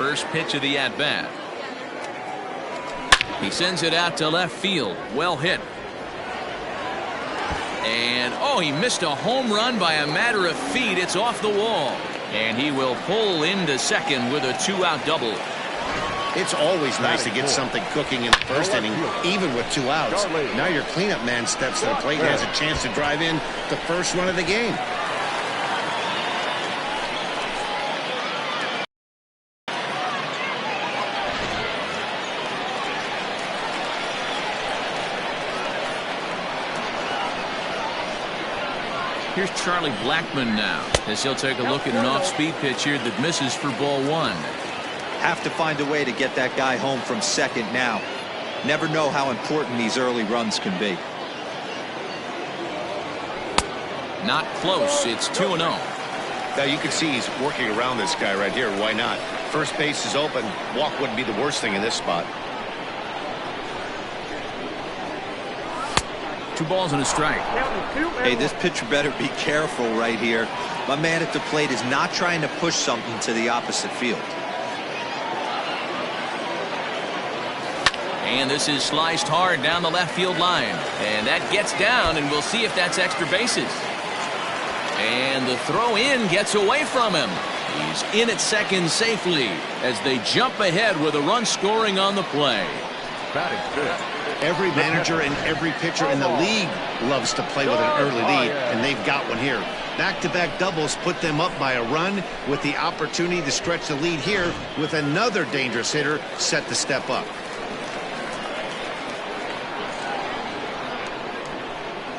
First pitch of the at-bat. He sends it out to left field. Well hit. And, oh, he missed a home run by a matter of feet. It's off the wall. And he will pull into second with a 2-out double. It's always nice to get something cooking in the first inning, even with 2 outs. Now your cleanup man steps to the plate and has a chance to drive in the first run of the game. Here's Charlie Blackmon now, as he'll take a look at an off-speed pitch here that misses for ball 1. Have to find a way to get that guy home from second now. Never know how important these early runs can be. Not close. It's 2-0. Now you can see he's working around this guy right here. Why not? First base is open. Walk wouldn't be the worst thing in this spot. 2 balls and a strike. Hey, this pitcher better be careful right here. My man at the plate is not trying to push something to the opposite field. And this is sliced hard down the left field line. And that gets down, and we'll see if that's extra bases. And the throw in gets away from him. He's in at second safely as they jump ahead with a run scoring on the play. Batting fifth. Every manager and every pitcher in the league loves to play with an early lead, and they've got one here. Back-to-back doubles put them up by a run with the opportunity to stretch the lead here with another dangerous hitter set to step up.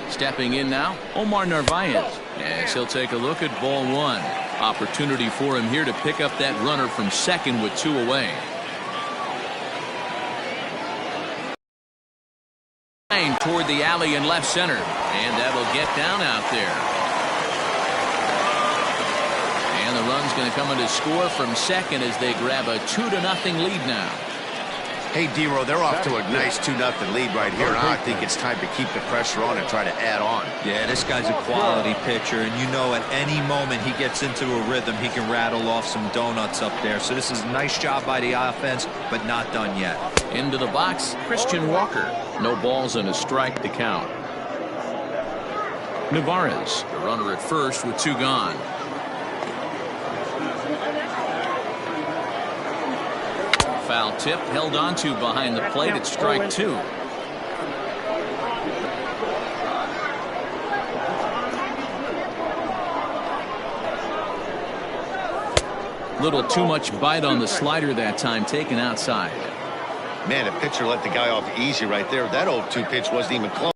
Stepping in now, Omar Narvaez, as he'll take a look at ball 1. Opportunity for him here to pick up that runner from second with 2 away. Toward the alley in left center, and that'll get down out there. And the run's going to come in to score from second as they grab a 2-0 lead now. Hey, Dero, they're off to a nice 2-0 lead right here. Now I think it's time to keep the pressure on and try to add on. Yeah, this guy's a quality pitcher, and you know at any moment he gets into a rhythm, he can rattle off some donuts up there. So this is a nice job by the offense, but not done yet. Into the box, Christian Walker. No balls and a strike to count. Narvaez, the runner at first with 2 gone. Foul tip held onto behind the plate at strike 2. Little too much bite on the slider that time, taken outside. Man, the pitcher let the guy off easy right there. That 0-2 pitch wasn't even close.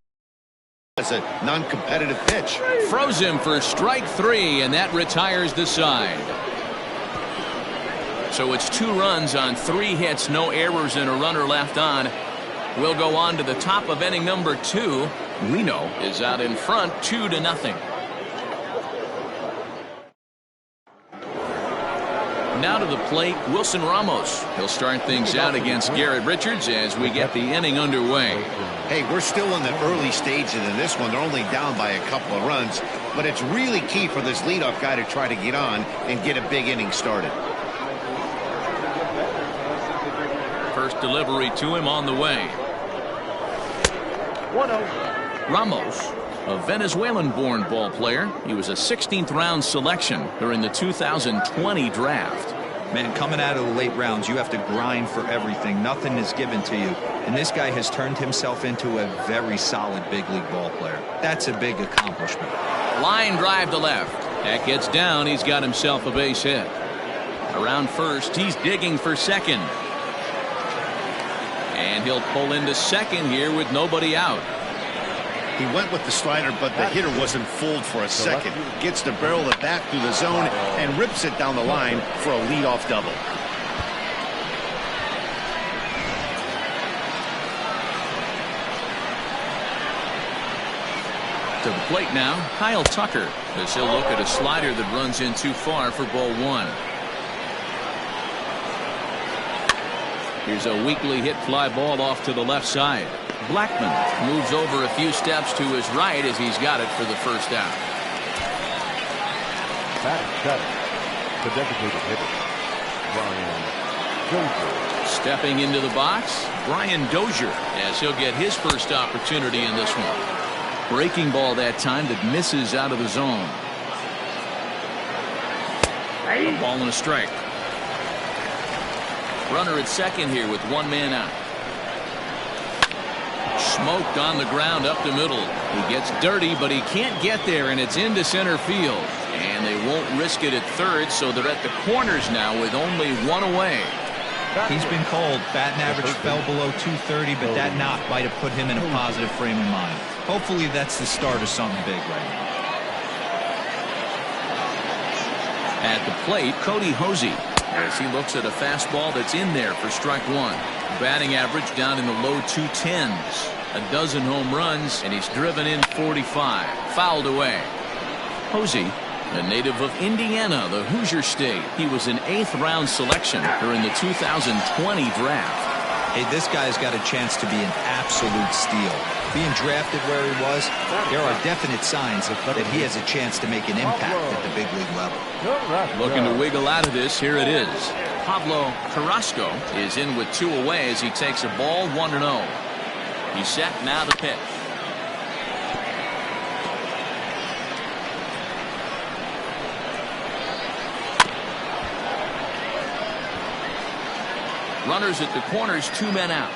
It's a non-competitive pitch. Froze him for strike 3, and that retires the side. So it's 2 runs on 3 hits, no errors, and a runner left on. We'll go on to the top of inning number 2. Reno is out in front 2-0. Now to the plate, Wilson Ramos. He'll start things out against Garrett Richards as we get the inning underway. Hey, we're still in the early stages in this one. They're only down by a couple of runs, but it's really key for this leadoff guy to try to get on and get a big inning started. First delivery to him on the way. 1-0. Ramos, a Venezuelan-born ball player. He was a 16th round selection during the 2020 draft. Man, coming out of the late rounds, you have to grind for everything. Nothing is given to you. And this guy has turned himself into a very solid big league ball player. That's a big accomplishment. Line drive to left. That gets down. He's got himself a base hit. Around first, he's digging for second. And he'll pull into second here with nobody out. He went with the slider, but the hitter wasn't fooled for a second. Gets the barrel of the bat through the zone and rips it down the line for a leadoff double. To the plate now, Kyle Tucker, as he'll look at a slider that runs in too far for ball 1. Here's a weakly hit fly ball off to the left side. Blackmon moves over a few steps to his right as he's got it for the first out. Batting cut. The designated hitter, Brian Stepping into the box, Brian Dozier, as he'll get his first opportunity in this one. Breaking ball that time that misses out of the zone. A ball and a strike. Runner at second here with one man out. Smoked on the ground up the middle. He gets dirty, but he can't get there, and it's into center field. And they won't risk it at third, so they're at the corners now with only one away. He's been cold. Batting average fell below 230, but that knock might have put him in a positive frame of mind. Hopefully that's the start of something big right now. At the plate, Cody Hosey, as he looks at a fastball that's in there for strike one. Batting average down in the low 210s. A dozen home runs, and he's driven in 45. Fouled away. Hosey, a native of Indiana, the Hoosier State. He was an 8th-round selection during the 2020 draft. Hey, this guy's got a chance to be an absolute steal. Being drafted where he was, there are definite signs that he has a chance to make an impact at the big league level. Looking to wiggle out of this. Here it is. Pablo Carrasco is in with 2 away as he takes a ball 1-0. He's set, now the pitch. Runners at the corners, 2 men out.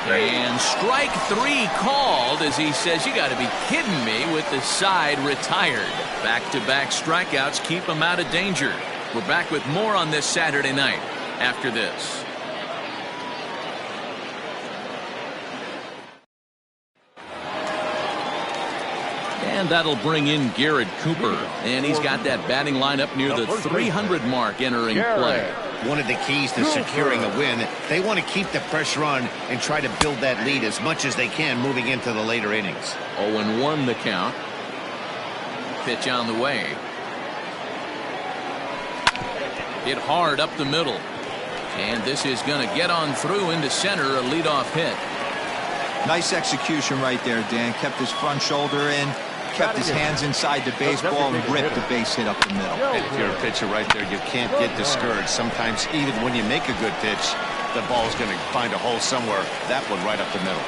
And strike 3 called as he says, you got to be kidding me, with the side retired. Back-to-back strikeouts keep him out of danger. We're back with more on this Saturday night after this. And that'll bring in Garrett Cooper. And he's got that batting lineup near the 300 mark entering play. One of the keys to securing a win, they want to keep the pressure on and try to build that lead as much as they can moving into the later innings. 0-1 the count. Pitch on the way. Hit hard up the middle. And this is going to get on through into center, a leadoff hit. Nice execution right there, Dan. Kept his front shoulder in, kept his hands inside the baseball, and ripped the base hit up the middle. And if you're a pitcher right there, you can't get discouraged. Sometimes even when you make a good pitch, the ball's going to find a hole somewhere. That one right up the middle.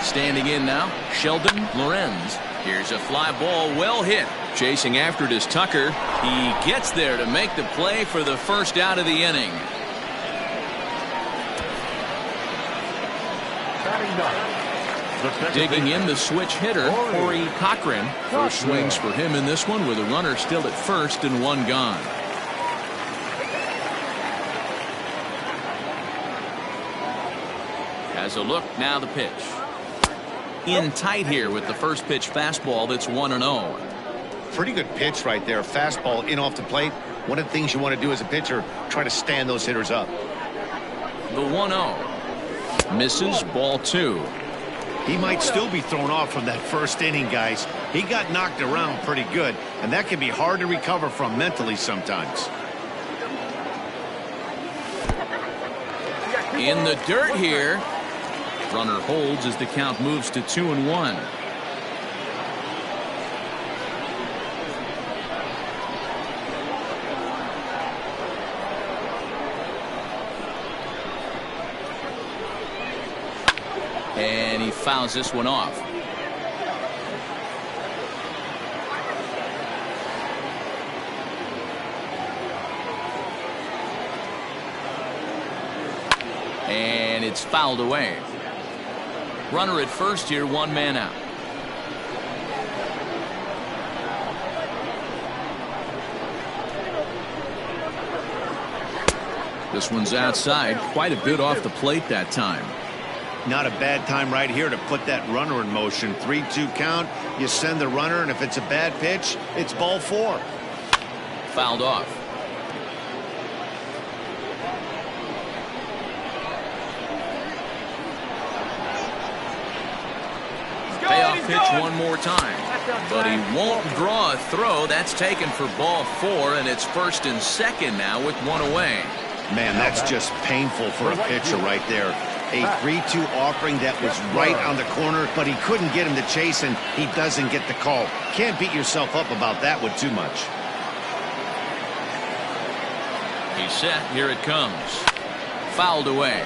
Standing in now, Sheldon Lorenz. Here's a fly ball, well hit. Chasing after it is Tucker. He gets there to make the play for the first out of the inning. Digging in the switch hitter, Corey Cochran. First swings for him in this one with a runner still at first and 1 gone. Has a look, now the pitch. In tight here with the first pitch fastball that's 1-0. Pretty good pitch right there. Fastball in off the plate. One of the things you want to do as a pitcher, try to stand those hitters up. The 1-0. Misses, ball 2. He might still be thrown off from that first inning, guys. He got knocked around pretty good, and that can be hard to recover from mentally sometimes. In the dirt here. Runner holds as the count moves to 2-1. And he fouls this one off. And it's fouled away. Runner at first here, 1 man out. This one's outside, quite a bit off the plate that time. Not a bad time right here to put that runner in motion. 3-2 count. You send the runner, and if it's a bad pitch, it's ball 4. Fouled off. Payoff pitch one more time, but he won't draw a throw. That's taken for ball 4, and it's first and second now with 1 away. Man, that's just painful for a pitcher right there. A 3-2 offering that was right on the corner, but he couldn't get him to chase, and he doesn't get the call. Can't beat yourself up about that one too much. He's set. Here it comes. Fouled away.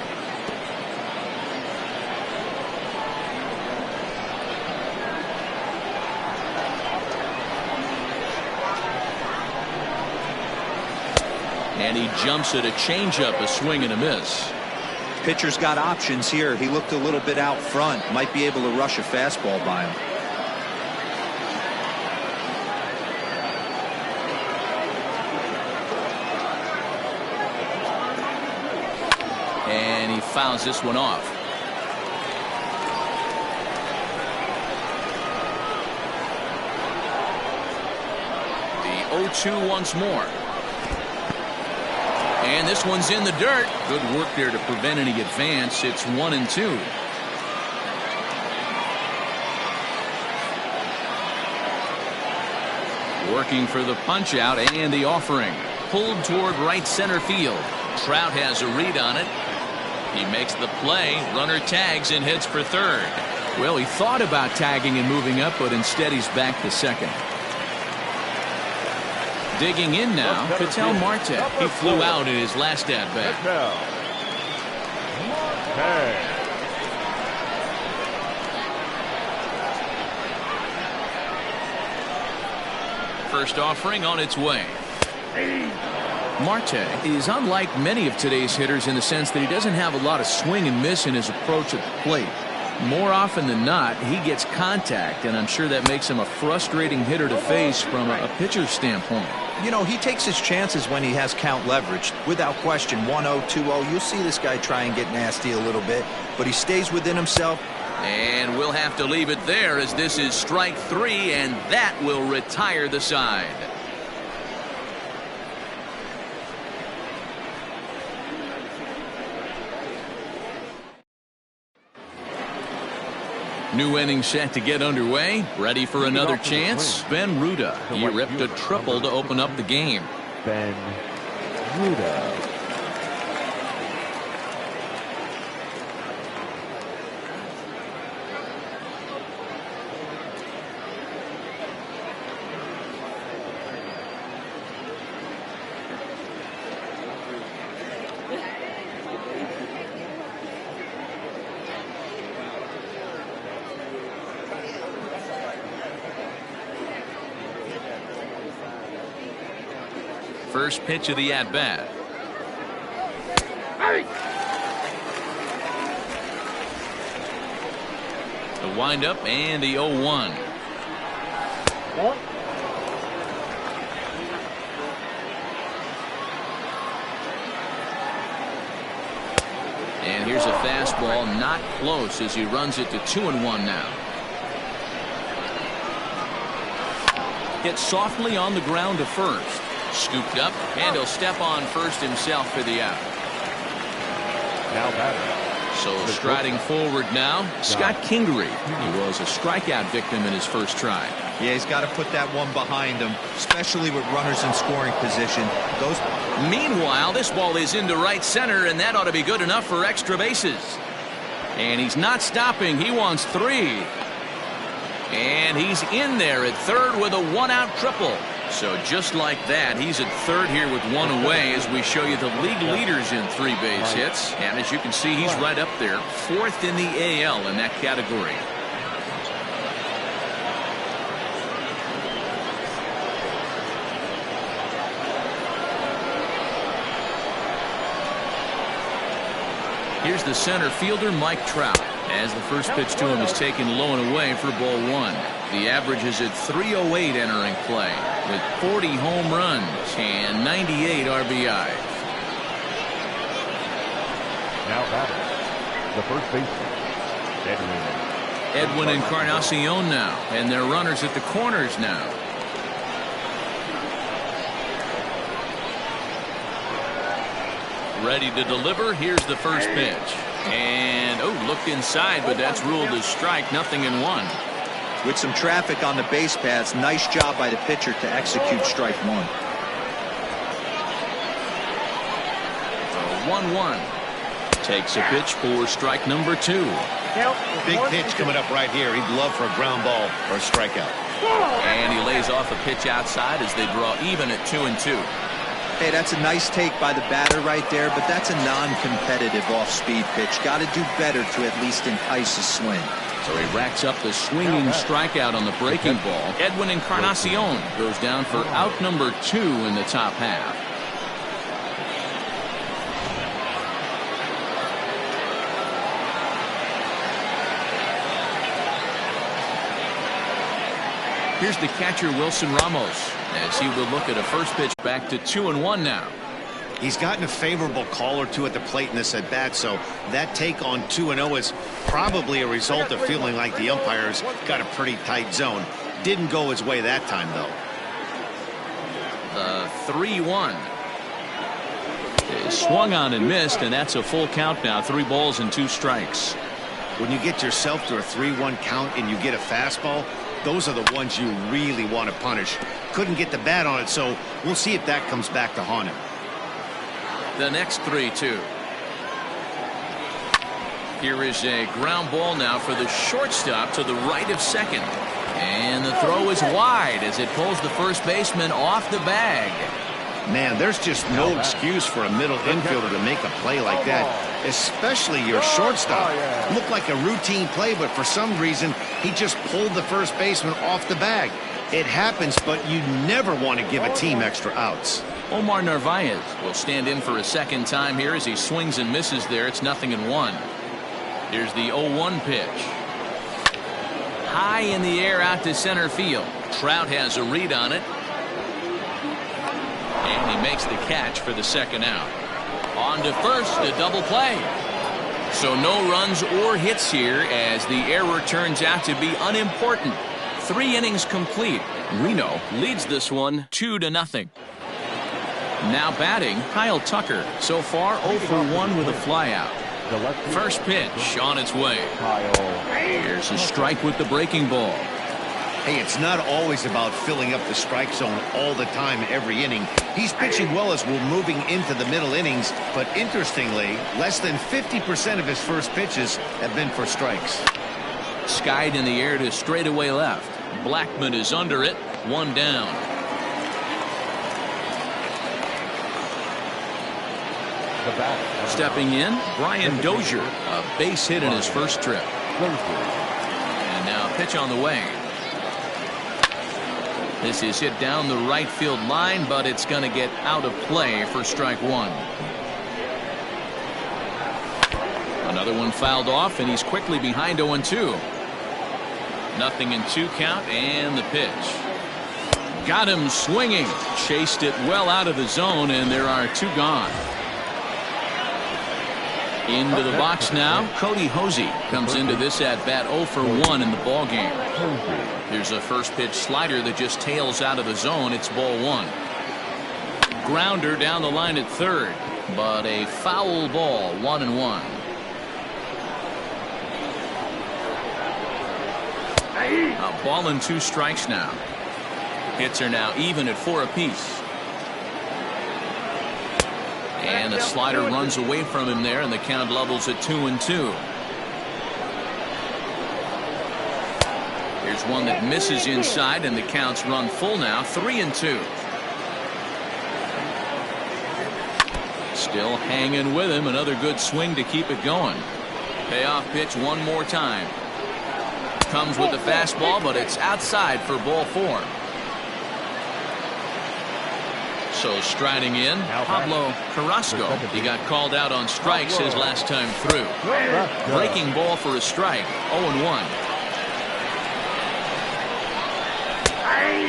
And he jumps at a changeup, a swing and a miss. Pitcher's got options here. He looked a little bit out front. Might be able to rush a fastball by him. And he fouls this one off. The 0-2 once more. And this one's in the dirt. Good work there to prevent any advance. It's 1-2. Working for the punch out and the offering. Pulled toward right center field. Trout has a read on it. He makes the play. Runner tags and heads for third. Well, he thought about tagging and moving up, but instead he's back to second. Digging in now, Ketel Marte. He flew out in his last at-bat. First offering on its way. Marte is unlike many of today's hitters in the sense that he doesn't have a lot of swing and miss in his approach at the plate. More often than not, he gets contact, and I'm sure that makes him a frustrating hitter to face from a pitcher's standpoint. You know, he takes his chances when he has count leverage. Without question, 1-0, 2-0, you'll see this guy try and get nasty a little bit, but he stays within himself. And we'll have to leave it there as this is strike three, and that will retire the side. New inning set to get underway. Ready for another chance. Ben Ruda. He ripped a triple to open up the game. Ben Ruda. First pitch of the at-bat. The windup and the 0-1. And here's a fastball not close as he runs it to 2-1 now. Hit softly on the ground to first. Scooped up, and he'll step on first himself for the out. Now batter. So striding forward now, Scott Kingery. He was a strikeout victim in his first try. Yeah, he's got to put that one behind him, especially with runners in scoring position. Meanwhile, this ball is into right center, and that ought to be good enough for extra bases. And he's not stopping. He wants three. And he's in there at third with a one-out triple. So just like that, he's at third here with one away as we show you the league leaders in three base hits. And as you can see, he's right up there, fourth in the AL in that category. Here's the center fielder, Mike Trout, as the first pitch to him is taken low and away for ball one. The average is at 308 entering play with 40 home runs and 98 RBIs. Now batter, the first baseman, Edwin Encarnacion now, and they're runners at the corners now. Ready to deliver. Here's the first pitch. And, looked inside, but that's ruled as strike, nothing in one. With some traffic on the base paths, nice job by the pitcher to execute strike one. 1-1. Takes a pitch for strike number 2. Big pitch coming up right here. He'd love for a ground ball or a strikeout. And he lays off a pitch outside as they draw even at 2-2. Hey, that's a nice take by the batter right there, but that's a non-competitive off-speed pitch. Got to do better to at least entice a swing. So he racks up the swinging strikeout on the breaking ball. Edwin Encarnacion goes down for out number 2 in the top half. Here's the catcher, Wilson Ramos, as he will look at a first pitch back to 2-1 now. He's gotten a favorable call or two at the plate in this at-bat, so that take on 2-0 is probably a result of feeling like the umpires got a pretty tight zone. Didn't go his way that time, though. The 3-1 is swung on and missed, and that's a full count now. 3 balls and 2 strikes. When you get yourself to a 3-1 count and you get a fastball, those are the ones you really want to punish. Couldn't get the bat on it, so we'll see if that comes back to haunt him. The next 3-2. Here is a ground ball now for the shortstop to the right of second. And the throw is wide as it pulls the first baseman off the bag. Man, there's just no excuse for a middle infielder to make a play like that, especially your shortstop. Looked like a routine play, but for some reason, he just pulled the first baseman off the bag. It happens, but you never want to give a team extra outs. Omar Narvaez will stand in for a second time here as he swings and misses there. It's 0-1. Here's the 0-1 pitch. High in the air out to center field. Trout has a read on it. And he makes the catch for the second out. On to first, a double play. So no runs or hits here as the error turns out to be unimportant. 3 innings complete. Reno leads this one 2-0. Now batting, Kyle Tucker. So far 0 for 1 with a flyout. First pitch on its way. Here's a strike with the breaking ball. Hey, it's not always about filling up the strike zone all the time every inning. He's pitching well as we're moving into the middle innings, but interestingly, less than 50% of his first pitches have been for strikes. Skied in the air to straightaway left. Blackman is under it. 1 down. Stepping in, Brian Dozier, a base hit in his first trip. And now a pitch on the way. This is hit down the right field line, but it's going to get out of play for strike 1. Another one fouled off, and he's quickly behind 0-2. 0-2 count, and the pitch. Got him swinging. Chased it well out of the zone, and there are 2 gone. Into the box now, Cody Hosey comes into this at-bat 0 for 1 in the ball game. Here's a first pitch slider that just tails out of the zone. It's ball 1. Grounder down the line at third, but a foul ball. 1-1. A ball and 2 strikes now. Hits are now even at 4 apiece. And a slider runs away from him there, and the count levels at 2-2. Here's one that misses inside, and the counts run full now. 3-2. Still hanging with him. Another good swing to keep it going. Payoff pitch one more time. Comes with the fastball, but it's outside for ball 4. So striding in, Pablo Carrasco. He got called out on strikes his last time through. Breaking ball for a strike. 0-1.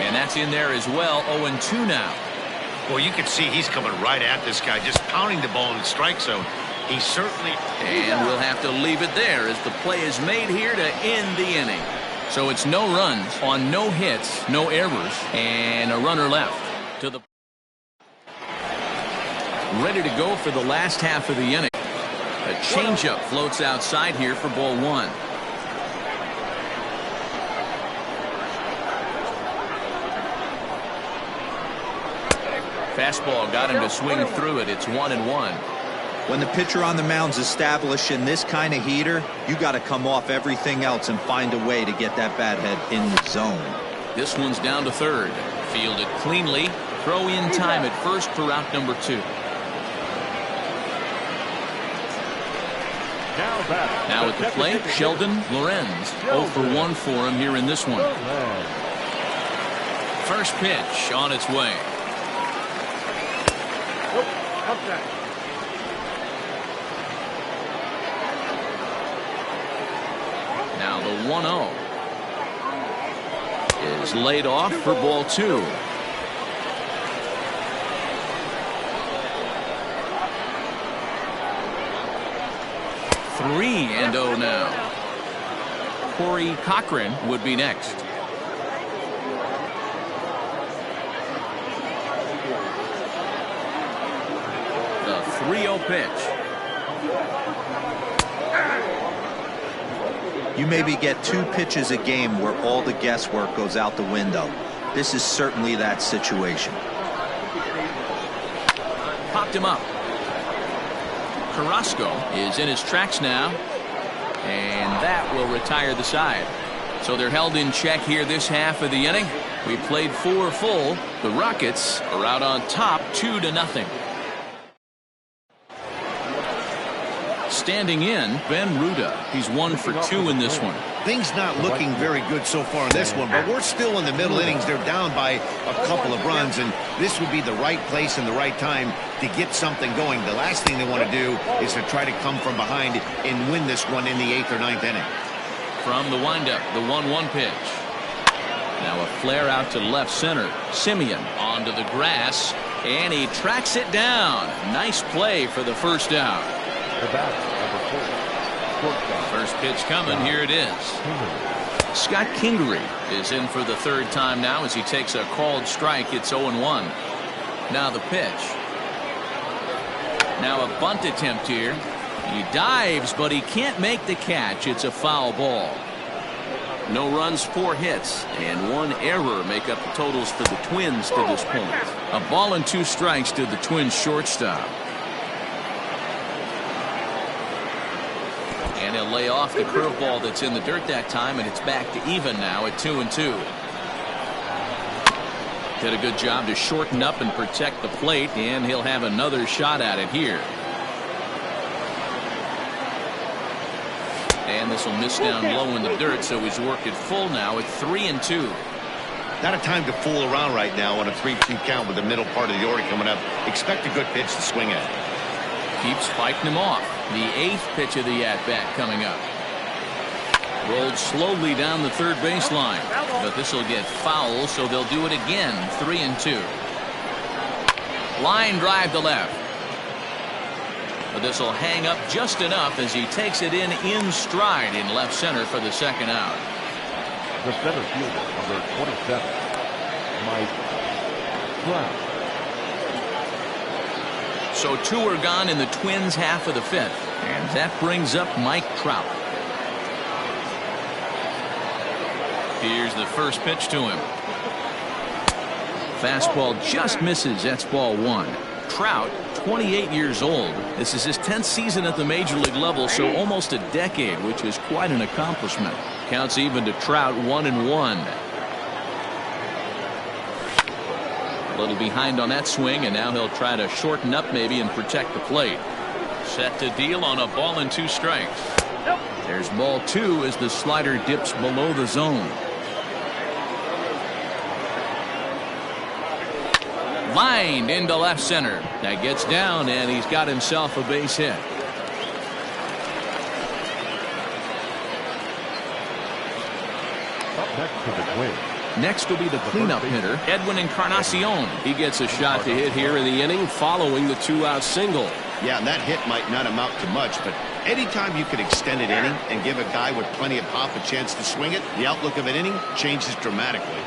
And that's in there as well. 0-2 now. Well, you can see he's coming right at this guy, just pounding the ball in the strike zone. He certainly... And we'll have to leave it there as the play is made here to end the inning. So it's no runs on no hits, no errors, and a runner left. To the ready to go for the last half of the inning. A changeup floats outside here for ball 1. Fastball got him to swing through it. It's 1-1. When the pitcher on the mound's establishing this kind of heater, you got to come off everything else and find a way to get that bat head in the zone. This one's down to third. Fielded cleanly. Throw in time at first for out number 2. Now at the plate, Sheldon Lorenz. 0 for 1 for him here in this one. First pitch on its way. Now the 1-0 is laid off for ball 2. Three and 0 now. Corey Cochran would be next. The 3-0 pitch. You maybe get 2 pitches a game where all the guesswork goes out the window. This is certainly that situation. Popped him up. Carrasco is in his tracks now, and that will retire the side. So they're held in check here this half of the inning. We played 4 full. The Rockets are out on top 2-0. Standing in, Ben Ruda. He's 1 for 2 in this one. Things not looking very good so far in this one, but we're still in the middle innings. They're down by a couple of runs, and this would be the right place and the right time to get something going. The last thing they want to do is to try to come from behind and win this one in the 8th or 9th inning. From the windup, the 1-1 pitch. Now a flare out to left center. Simeon onto the grass, and he tracks it down. Nice play for the first out. First pitch coming. Here it is. Scott Kingery is in for the 3rd time now as he takes a called strike. It's 0-1. Now the pitch. Now a bunt attempt here. He dives, but he can't make the catch. It's a foul ball. No runs, 4 hits, and 1 error make up the totals for the Twins to this point. A ball and 2 strikes to the Twins shortstop. And he'll lay off the curveball that's in the dirt that time, and it's back to even now at 2-2. Did a good job to shorten up and protect the plate, and he'll have another shot at it here. And this will miss down low in the dirt, so he's worked it full now at 3-2. Not a time to fool around right now on a 3-2 count with the middle part of the order coming up. Expect a good pitch to swing at. Keeps fighting him off. The 8th pitch of the at-bat coming up. Rolled slowly down the third baseline, but this will get foul, so they'll do it again. 3-2. Line drive to left. But this will hang up just enough as he takes it in stride in left center for the 2nd out. The center fielder, number 27, Mike Trout. So 2 are gone in the Twins' half of the 5th, and that brings up Mike Trout. Here's the first pitch to him. Fastball just misses. That's ball 1. Trout, 28 years old. This is his 10th season at the major league level, so almost a decade, which is quite an accomplishment. Counts even to Trout, 1-1. A little behind on that swing, and now he'll try to shorten up maybe and protect the plate. Set to deal on a ball and 2 strikes. There's ball 2 as the slider dips below the zone. Lined into left center. That gets down, and he's got himself a base hit. Up next to the Twins. Next will be the cleanup hitter, Edwin Encarnacion. He gets a shot to hit here in the inning following the 2-out single. Yeah, and that hit might not amount to much, but anytime you can extend an inning and give a guy with plenty of pop a chance to swing it, the outlook of an inning changes dramatically.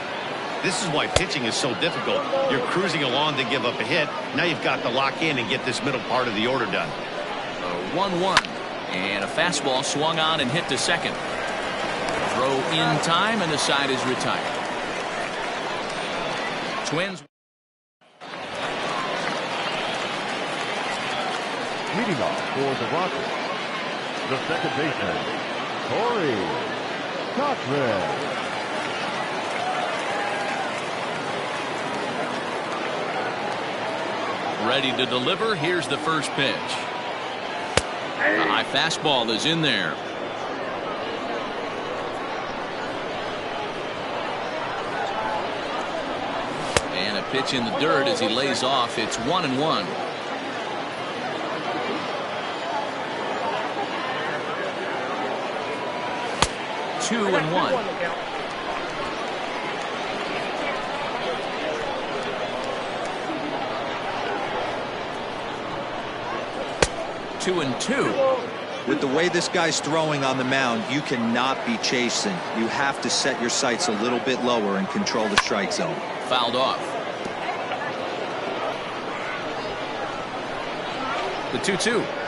This is why pitching is so difficult. You're cruising along to give up a hit. Now you've got to lock in and get this middle part of the order done. A 1-1, and a fastball swung on and hit to second. Throw in time, and the side is retired. Twins. Leading off for the Rockets, the second baseman, Corey Cochrane. Ready to deliver. Here's the first pitch. The high fastball is in there. And a pitch in the dirt as he lays off. It's 1-1. Two and one. 2-2. With the way this guy's throwing on the mound, you cannot be chasing. You have to set your sights a little bit lower and control the strike zone. Fouled off. The 2-2.